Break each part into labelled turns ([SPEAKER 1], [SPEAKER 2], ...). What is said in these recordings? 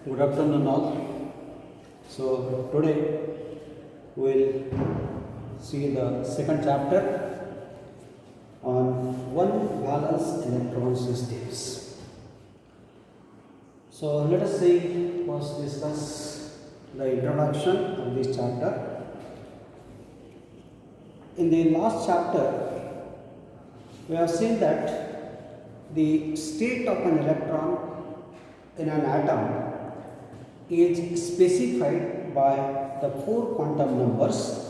[SPEAKER 1] Good afternoon all. So today we will see the second chapter on one valence electron systems. So let us see, first discuss the introduction of this chapter. In the last chapter we have seen that the state of an electron in an atom is specified by the four quantum numbers.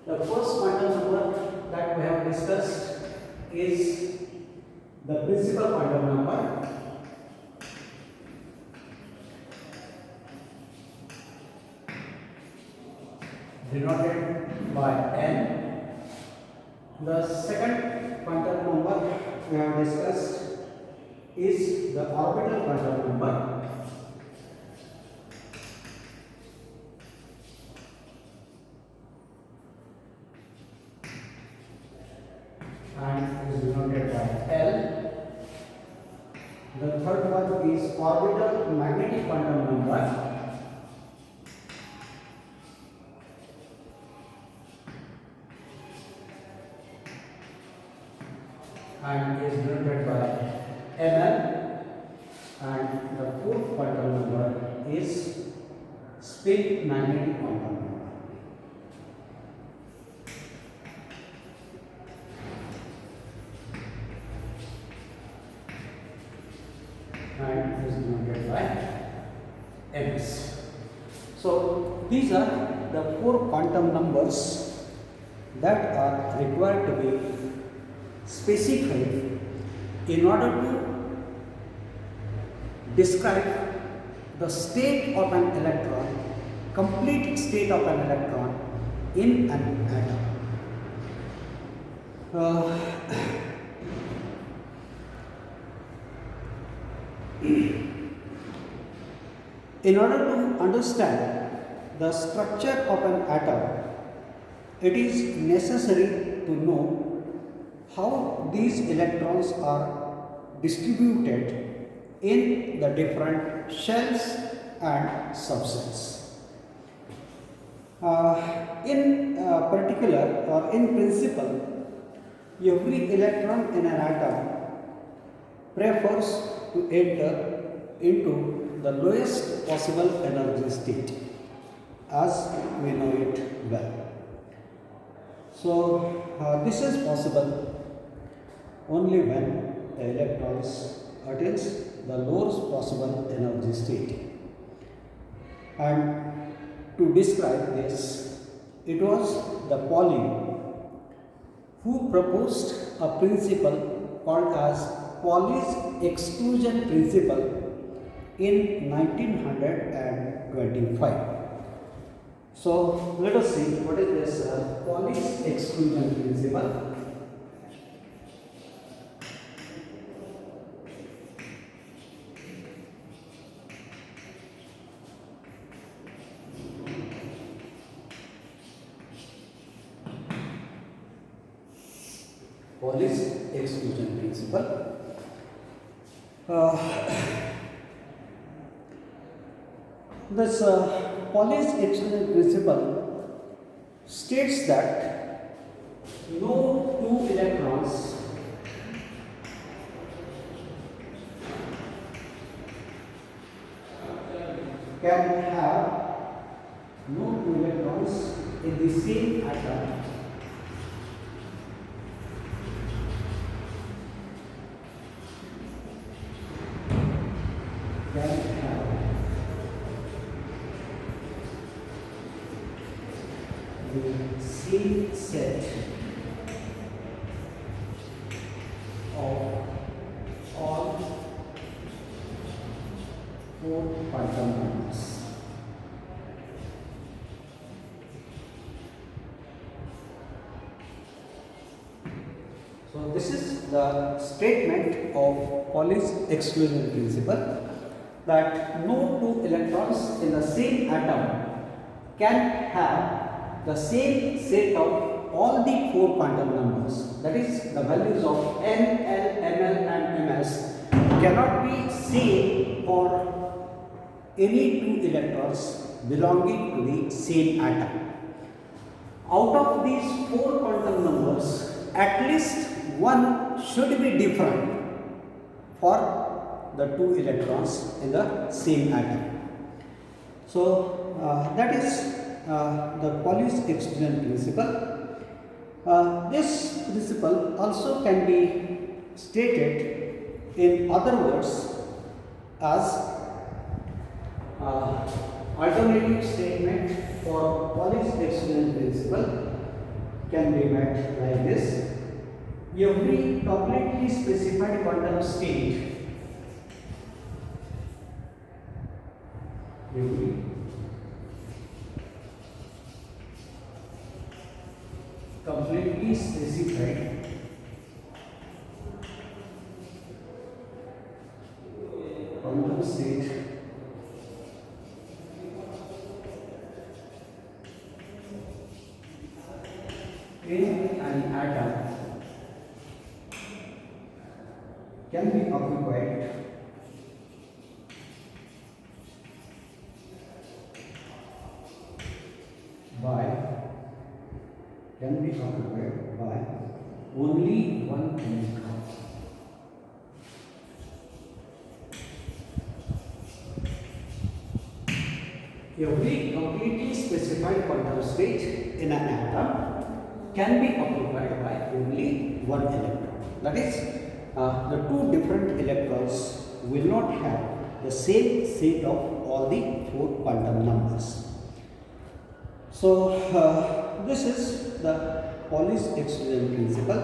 [SPEAKER 1] The first quantum number that we have discussed is the principal quantum number, denoted by n. The second quantum number we have discussed is the orbital quantum number, and is denoted by L. The third one is orbital magnetic quantum number, and is denoted by Ml. And the fourth quantum number is spin magnetic quantum number. And is denoted by Ms. So these are the four quantum numbers that are required to be specified in order to describe the state of an electron, complete state of an electron in an atom. In order to understand the structure of an atom, it is necessary to know how these electrons are distributed in the different shells and subshells. In particular or in principle, every electron in an atom prefers to enter into the lowest possible energy state, as we know it well. So this is possible only when the electrons attains the lowest possible energy state. And to describe this, it was the Pauli who proposed a principle called as Pauli's exclusion principle in 1925. So let us see what is this Pauli's exclusion principle. Pauli's exclusion principle. This Pauli's exclusion principle states that no two electrons can have no two electrons in the same atom can have the same set of all four quantum numbers. So this is the statement of Pauli's exclusion principle, that no two electrons in the same atom can have the same set of all the four quantum numbers, that is the values of N, L, Ml and Ms cannot be same or any two electrons belonging to the same atom. Out of these four quantum numbers, at least one should be different for the two electrons in the same atom. So that is the Pauli's exclusion principle. This principle also can be stated in other words as alternative statement for Pauli's exclusion principle can be met like this. Every completely specified quantum state completely specified quantum state in an atom can be occupied by only one electron. Every completely specified quantum state in an atom can be occupied by only one electron. That is, the two different electrons will not have the same set of all the four quantum numbers. So this is the Pauli's exclusion principle.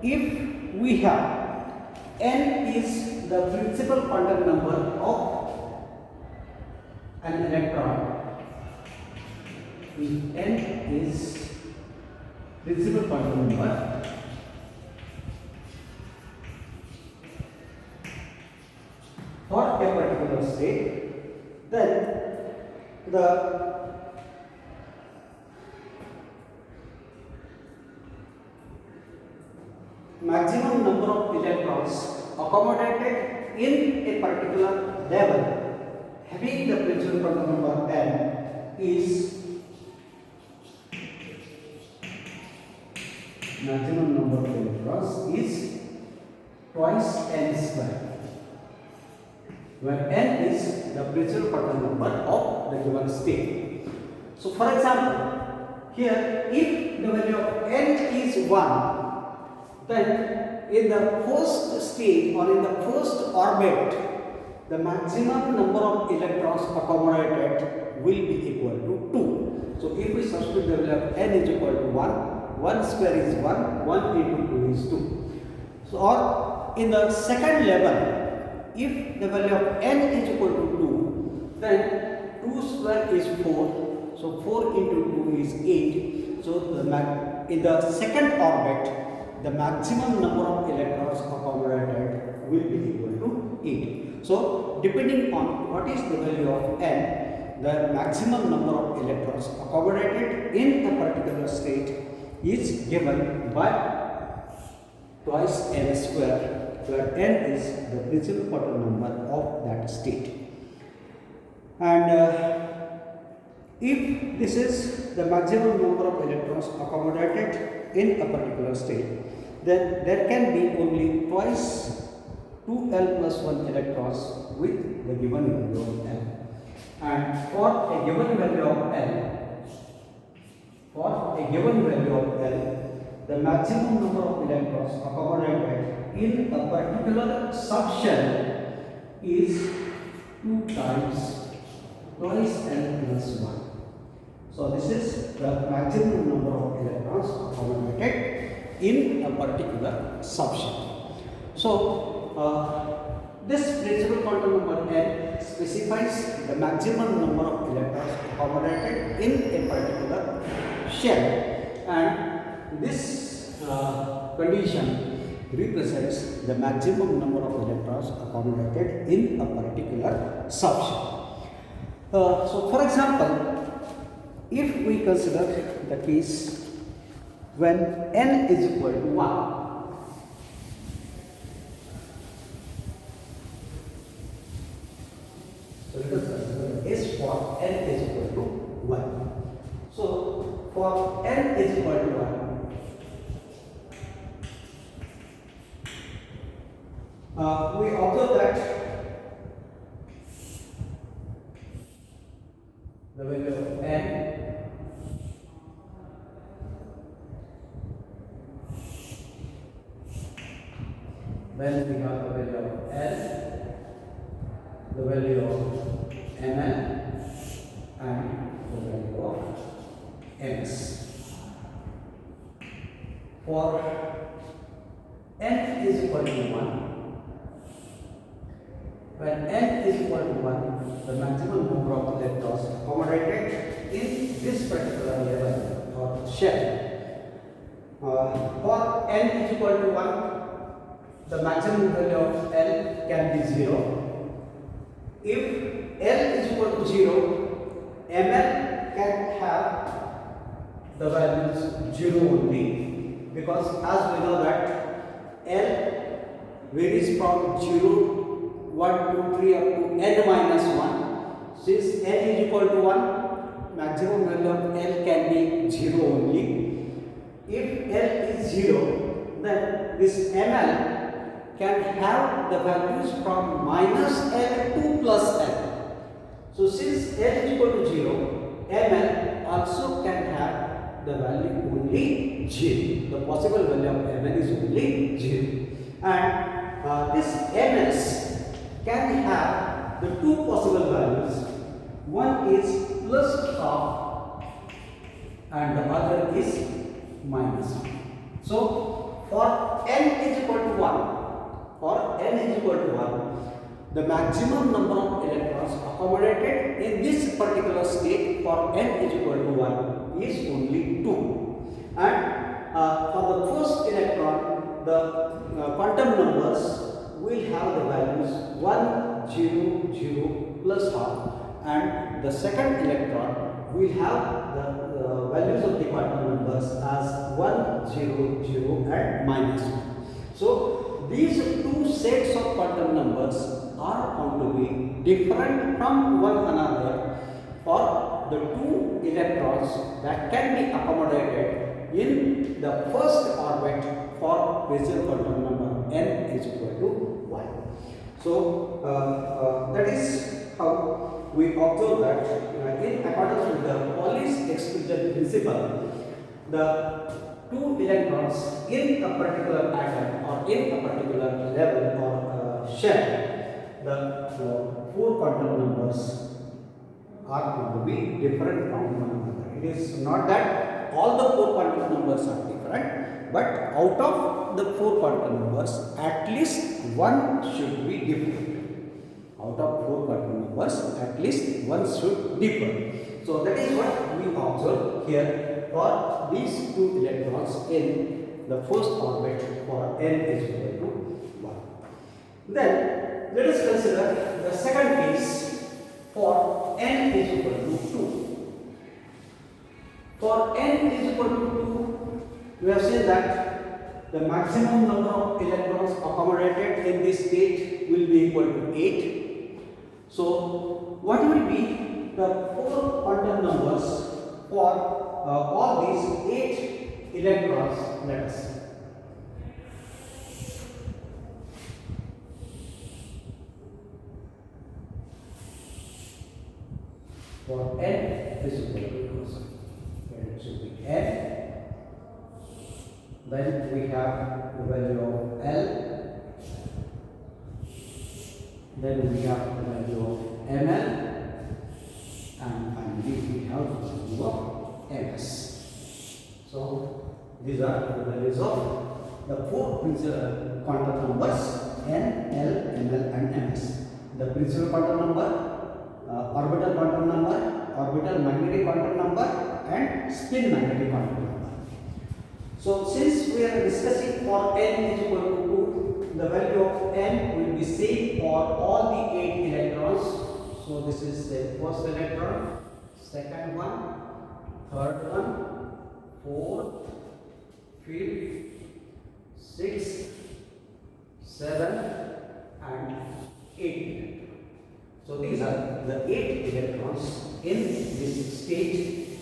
[SPEAKER 1] If we have n is the principal quantum number of an electron, if n is principal quantum number, for a particular state, then the maximum number of electrons accommodated in a particular level having the principal quantum number n is maximum number of electrons is twice n square, where n is the principal quantum number of the given state. So for example, here if the value of n is 1, then in the first state or in the first orbit, the maximum number of electrons accommodated will be equal to 2. So if we substitute the value of n is equal to 1, 1 square is 1, 1 into 2 is 2. So or in the second level, if the value of n is equal to 2, then 2 square is 4, so 4 into 2 is 8. So in the second orbit, the maximum number of electrons accommodated will be equal to 8. So depending on what is the value of n, the maximum number of electrons accommodated in a particular state is given by twice n square, where n is the principal quantum number of that state. And if this is the maximum number of electrons accommodated in a particular state, then there can be only twice 2l plus 1 electrons with the given value of l. And for a given value of l, the maximum number of electrons accommodated in a particular subshell is 2 times twice l plus 1. So this is the maximum number of electrons accommodated in a particular subshell. So this principal quantum number n specifies the maximum number of electrons accommodated in a particular shell, and this condition represents the maximum number of electrons accommodated in a particular subshell. So for example, if we consider the case when n is equal to 1, so for n is equal to 1. So for n is equal to 1, we observe that the value of n then we have the value of L, the value of Ml, and the value of Ms. For n is equal to 1, when n is equal to 1, the maximum number of electrons accommodated in this particular level or shell. For n is equal to 1, the maximum value of L can be 0. If L is equal to 0, Ml can have the values 0 only, because as we know that L varies from 0, 1, 2, 3 up to n minus 1. Since n is equal to 1, maximum value of L can be 0 only. If L is 0, then this Ml can have the values from minus L to plus L. So since L is equal to 0, Ml also can have the value only 0. The possible value of Ml is only 0. And this Ms can have the two possible values. One is plus half and the other is minus half. So for n is equal to 1, the maximum number of electrons accommodated in this particular state for n is equal to 1 is only 2. And for the first electron, the quantum numbers will have the values 1, 0, 0 plus half, and the second electron will have the values of the quantum numbers as 1, 0, 0 and minus 1. So these two sets of quantum numbers are found to be different from one another for the two electrons that can be accommodated in the first orbit for Bessel quantum number n is equal to 1. So that is how we observe that in accordance with the Pauli's exclusion principle, the two electrons in a particular atom or in a particular level or shell, the four quantum numbers are going to be different from one another. It is not that all the four quantum numbers are different, but out of the four quantum numbers, at least one should be different. Out of four quantum numbers, at least one should differ. So that is what we observe here for these two electrons in the first orbit for n is equal to 1. Then let us consider the second case for n is equal to 2. For n is equal to 2, we have seen that the maximum number of electrons accommodated in this state will be equal to 8. So what will be the four quantum numbers for all these 8 electrons? Let us see. For n is equal to it should be n. Then we have the value of L. Then we have the value of Ml. And finally we have the value of Ms. So these are the values of the four principal quantum numbers n, L, Ml and Ms. The principal quantum number, orbital quantum number, orbital magnetic quantum number and spin magnetic quantum number. So since we are discussing for n is equal to 2, the value of n will be same for all the 8 electrons. So this is the first electron, second one, third one, fourth, fifth, sixth, seventh and eighth. So these are the 8 electrons in this state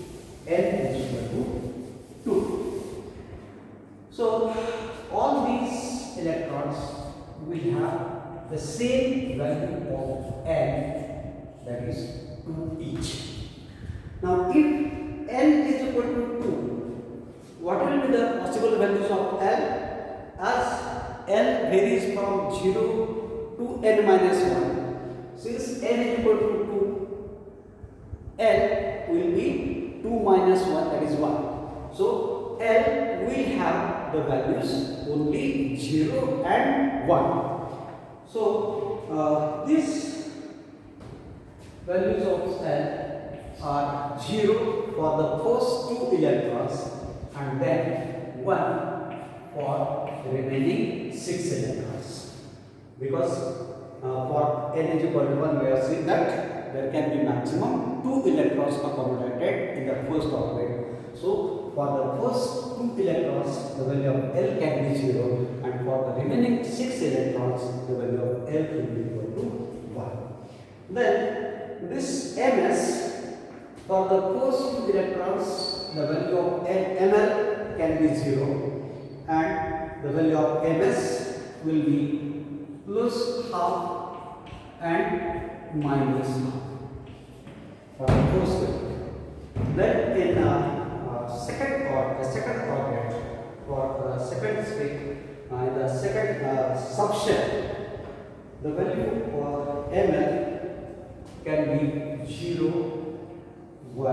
[SPEAKER 1] N is equal to 2. So all these electrons will have the same value of N, that is 2 each. Now if N is equal to 2, what will be the possible values of L? As L varies from 0 to N minus 1. Since N is equal to 2, L will be 2 minus 1, that is 1. So L will have the values only 0 and 1. So these values of L are 0 for the first 2 electrons and then 1 for the remaining 6 electrons. Because for N is equal to 1, we have seen that there can be maximum 2 electrons accommodated in the first orbit. So for the first 2 electrons, the value of L can be 0, and for the remaining 6 electrons, the value of L will be equal to 1. Then this Ms, for the first 2 electrons, the value of Ml can be 0, and the value of Ms will be plus half and minus half for the first one. Then in second orbit, for the second state, in the second subshell, the value for Ml can be 0, 1,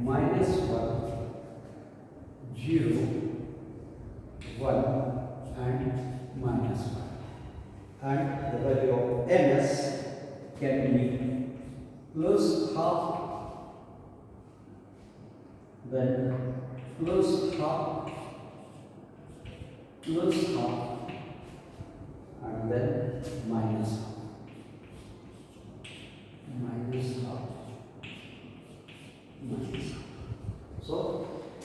[SPEAKER 1] minus 1, 0, 1 and minus 1. And the value of Ms can be plus half, then plus half, and then minus half. Minus half. So,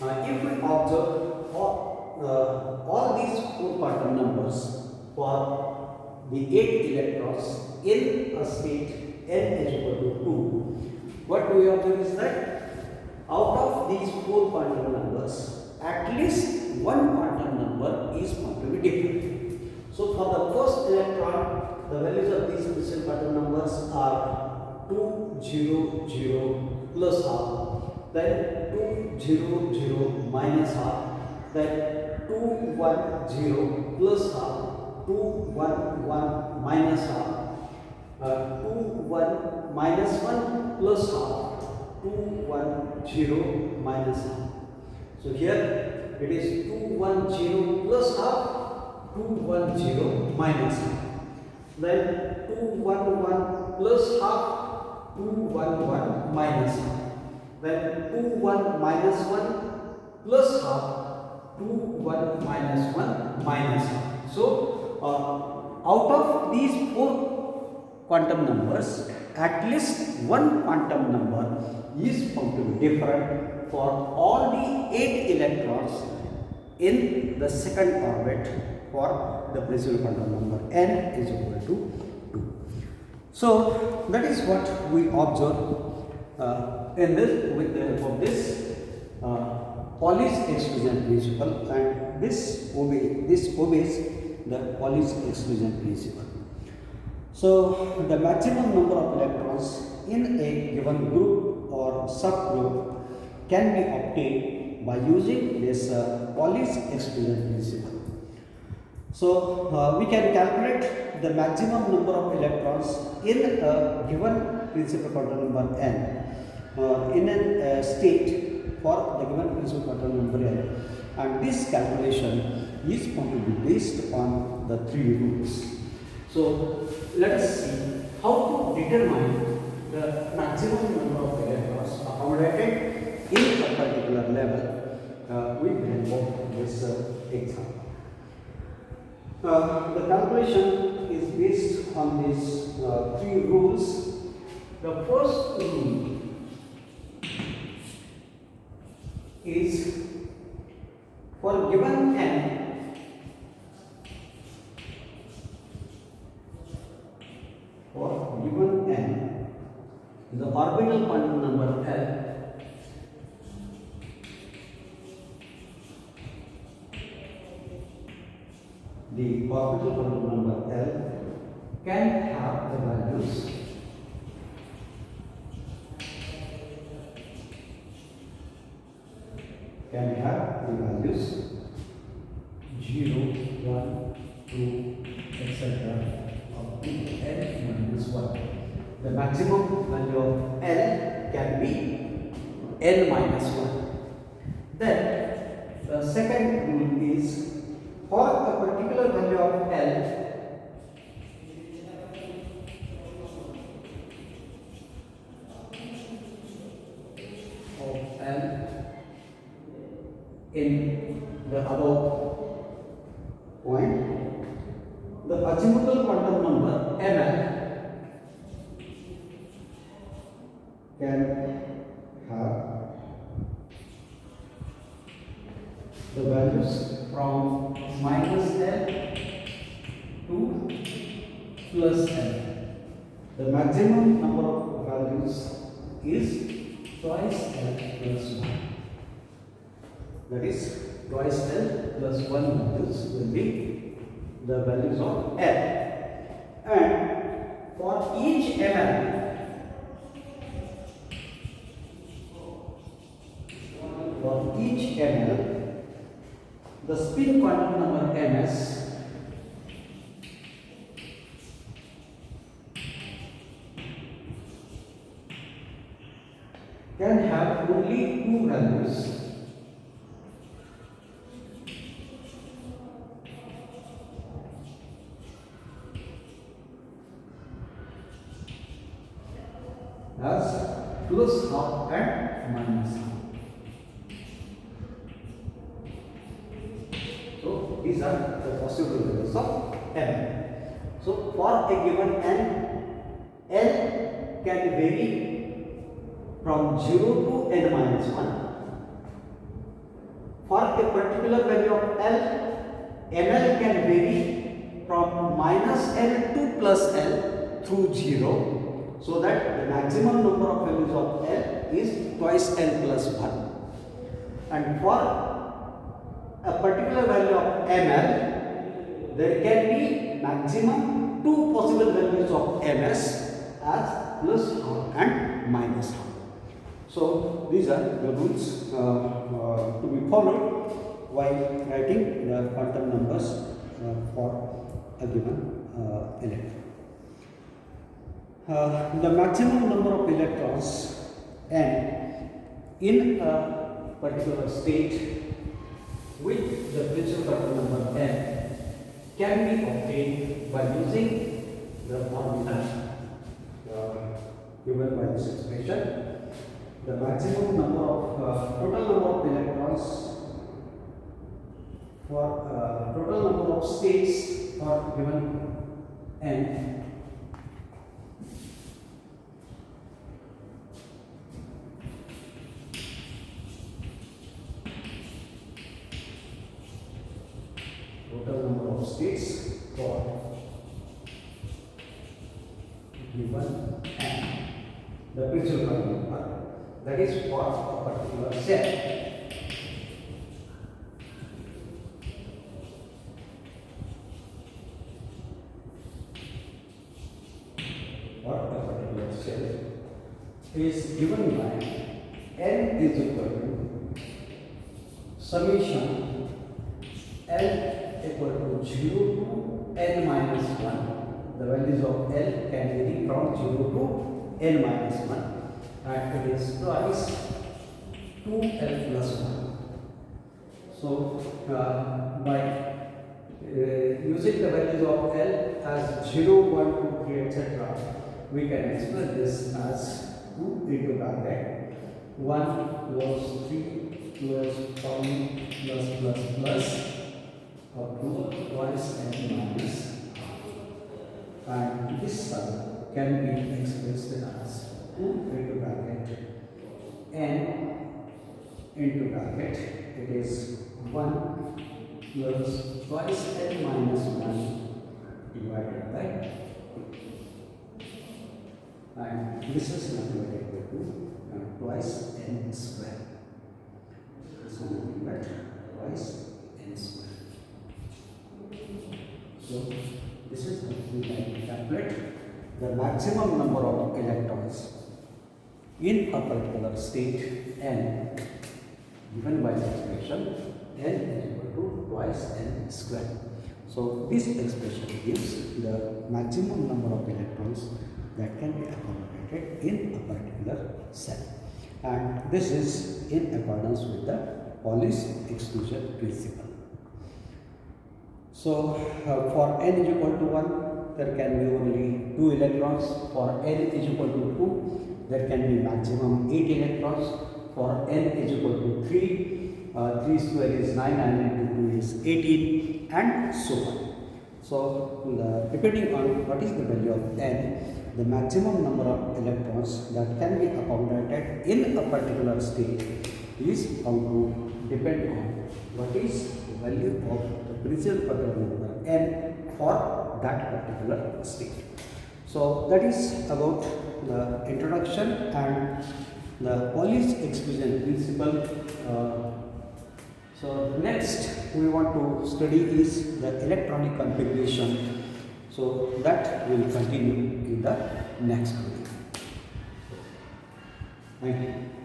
[SPEAKER 1] if we observe all these 4 quantum numbers for the 8 electrons in a state N is equal to 2, what we observe is that out of these 4 quantum numbers, at least one quantum number is going to be different. So, for the first electron, the values of these special quantum numbers are 2, 0, 0 plus half, then 2, 0, 0 minus half, then 2, 1, 0 plus half, 2, 1, 1 minus half, 2, 1 minus 1 plus half, 2, 1, 0 minus half. So here it is 2, 1, 0 plus half, 2, 1, 0 minus half. Then 2, 1, 1 plus half, 2, 1, 1 minus half. Then 2, 1 minus 1 plus half, 2, 1 minus 1 minus half. So out of these 4 quantum numbers, at least one quantum number is found to be different for all the 8 electrons in the second orbit for the principal quantum number N is equal to 2. So that is what we observe in this with the help of this Pauli's exclusion principle, and this obeys the Pauli's exclusion principle. So the maximum number of electrons in a given group or subgroup can be obtained by using this Pauli's exclusion principle. So we can calculate the maximum number of electrons in a given principal quantum number N in a state for the given principal quantum number N, and this calculation is going to be based on the 3 rules. So let us see how to determine the maximum number of electrons accommodated in a particular level with the help of this example. The calculation is based on these 3 rules. The first rule is for given n, for orbital quantum number L can have the values can have the values 0, 1, 2, etc. up to n minus 1. The maximum value of L can be n minus 1. Then the second rule is for a particular value of L in the above point, the azimuthal quantum number ml can have the values from minus L to plus L. The maximum number of values is twice L plus 1. That is twice L plus 1 values will be the values of L. And for each ml, the spin quantum number ms can have only two values. As plus half and minus half. So these are the possible values of m. So for a given n, L can vary from 0 to n minus 1. For a particular value of L, ml can vary from minus L to plus L through 0. So that the maximum number of values of L is twice L plus 1. And for a particular value of ml, there can be maximum two possible values of ms as plus half and minus half. So these are the rules to be followed while writing the quantum numbers for a given electron. The maximum number of electrons and in a particular state with the principal quantum number n can be obtained by using the formula given by this expression. The maximum number of total number of electrons for total number of states for given n states for given n, the principal quantum number, that is for a particular cell. For a particular cell is given by n is equal to summation L equal to 0 to n minus 1. The values of L can vary from 0 to n minus 1 and it is twice 2L plus 1. So by using the values of L as 0, 1, 2, 3, etc., we can express this as 2 into bracket 1 plus 3 plus Pauli plus up to twice n minus half. And this sum can be expressed as 2 into bracket n into bracket, it is 1 plus twice n minus 1 divided by 2. And this is nothing but equal to twice n square. So nothing but twice n square. So this is how we can calculate the maximum number of electrons in a particular state n, given by the expression n is equal to twice n square. So this expression gives the maximum number of electrons that can be accommodated in a particular cell, and this is in accordance with the Pauli's exclusion principle. So for n is equal to 1, there can be only 2 electrons. For n is equal to 2, there can be maximum 8 electrons. For n is equal to 3, 3 square is 9 and into 2 is 18, and so on. So depending on what is the value of n, the maximum number of electrons that can be accommodated in a particular state is going to depend on what is the value of the principal particle number n for that particular state. So that is about the introduction and the Pauli's exclusion principle. So next we want to study is the electronic configuration. So that will continue in the next video. Thank you.